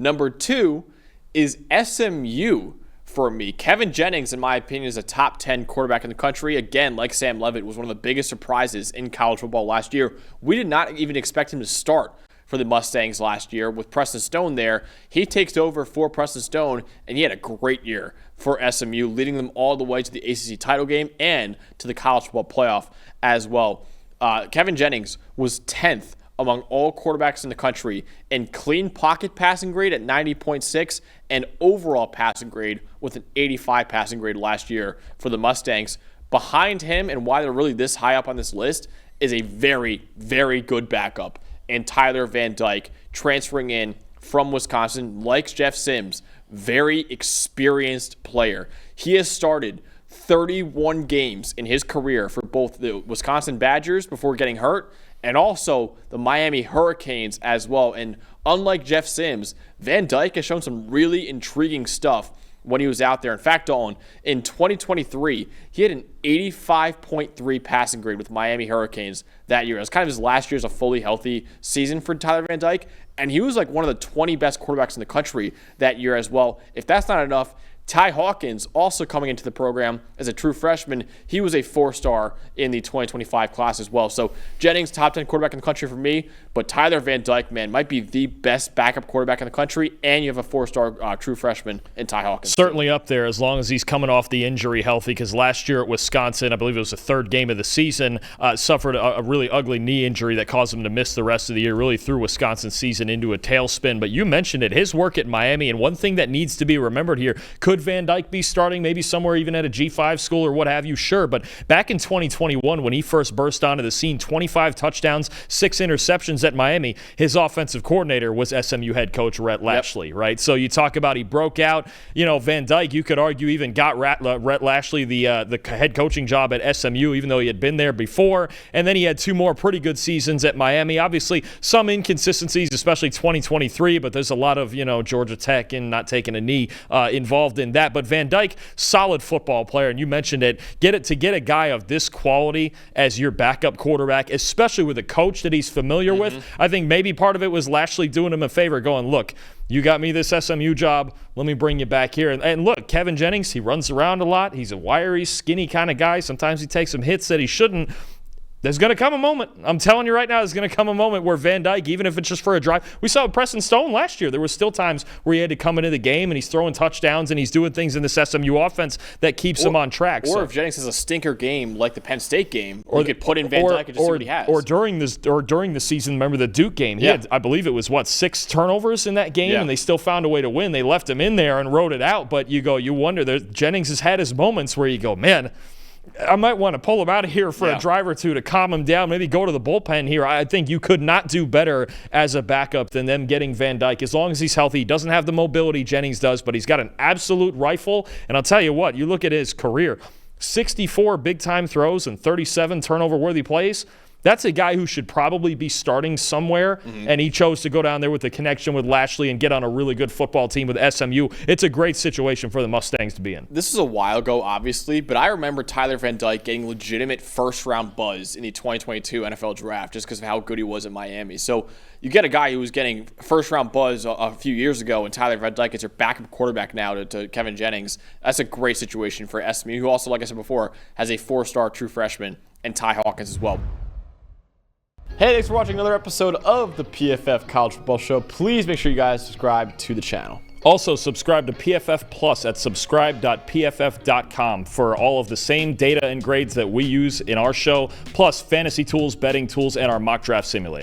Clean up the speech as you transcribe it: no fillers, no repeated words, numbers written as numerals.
Number 2 is SMU for me. Kevin Jennings, in my opinion, is a top 10 quarterback in the country. Again, like Sam Leavitt, was one of the biggest surprises in college football last year. We did not even expect him to start for the Mustangs last year with Preston Stone there. He takes over for Preston Stone, and he had a great year for SMU, leading them all the way to the ACC title game and to the college football playoff as well. Kevin Jennings was 10th among all quarterbacks in the country in clean pocket passing grade at 90.6 and overall passing grade with an 85 passing grade last year for the Mustangs. Behind him, and why they're really this high up on this list, is a very, very good backup. And Tyler Van Dyke, transferring in from Wisconsin, like Jeff Sims, very experienced player. He has started 31 games in his career for both the Wisconsin Badgers before getting hurt and also the Miami Hurricanes as well. And unlike Jeff Sims, Van Dyke has shown some really intriguing stuff when he was out there. In fact, Dalton, in 2023, he had an 85.3 passing grade with Miami Hurricanes that year. It was kind of his last year as a fully healthy season for Tyler Van Dyke, and he was like one of the 20 best quarterbacks in the country that year as well. If that's not enough, Ty Hawkins, also coming into the program as a true freshman, he was a 4-star in the 2025 class as well. So Jennings, top 10 quarterback in the country for me, but Tyler Van Dyke, man, might be the best backup quarterback in the country, and you have a 4-star true freshman in Ty Hawkins. Certainly up there as long as he's coming off the injury healthy, because last year at Wisconsin, I believe it was the third game of the season, suffered a really ugly knee injury that caused him to miss the rest of the year, really threw Wisconsin's season into a tailspin. But you mentioned it, his work at Miami, and one thing that needs to be remembered here, could Van Dyke be starting maybe somewhere even at a G5 school or what have you? Sure, but back in 2021 when he first burst onto the scene, 25 touchdowns, 6 interceptions at Miami, his offensive coordinator was SMU head coach Rhett Lashley, right? So you talk about he broke out. You know, Van Dyke, you could argue, even got Rhett Lashley the head coaching job at SMU, even though he had been there before. And then he had 2 more pretty good seasons at Miami. Obviously, some inconsistencies, especially 2023, but there's a lot of, Georgia Tech and not taking a knee involved in that. But Van Dyke, solid football player, and you mentioned it. Get a guy of this quality as your backup quarterback, especially with a coach that he's familiar with. I think maybe part of it was Lashley doing him a favor, going, look, you got me this SMU job, let me bring you back here. And look, Kevin Jennings, he runs around a lot. He's a wiry, skinny kind of guy. Sometimes he takes some hits that he shouldn't. There's going to come a moment. I'm telling you right now, there's going to come a moment where Van Dyke, even if it's just for a drive. We saw Preston Stone last year. There were still times where he had to come into the game and he's throwing touchdowns and he's doing things in this SMU offense that keeps him on track. Or if Jennings has a stinker game like the Penn State game, or you could put in Van Dyke and just see what he has. Or during the season, remember the Duke game? He had, I believe it was, 6 turnovers in that game, and they still found a way to win. They left him in there and wrote it out. But you wonder, Jennings has had his moments where you go, man, I might want to pull him out of here for a drive or two to calm him down, maybe go to the bullpen here. I think you could not do better as a backup than them getting Van Dyke. As long as he's healthy, he doesn't have the mobility Jennings does, but he's got an absolute rifle. And I'll tell you what, you look at his career, 64 big-time throws and 37 turnover-worthy plays. That's a guy who should probably be starting somewhere, and he chose to go down there with the connection with Lashley and get on a really good football team with SMU. It's a great situation for the Mustangs to be in. This is a while ago, obviously, but I remember Tyler Van Dyke getting legitimate first-round buzz in the 2022 NFL Draft just because of how good he was in Miami. So you get a guy who was getting first-round buzz a few years ago, and Tyler Van Dyke is your backup quarterback now to Kevin Jennings. That's a great situation for SMU, who also, like I said before, has a 4-star true freshman, and Ty Hawkins as well. Hey, thanks for watching another episode of the PFF College Football Show. Please make sure you guys subscribe to the channel. Also, subscribe to PFF Plus at subscribe.pff.com for all of the same data and grades that we use in our show, plus fantasy tools, betting tools, and our mock draft simulator.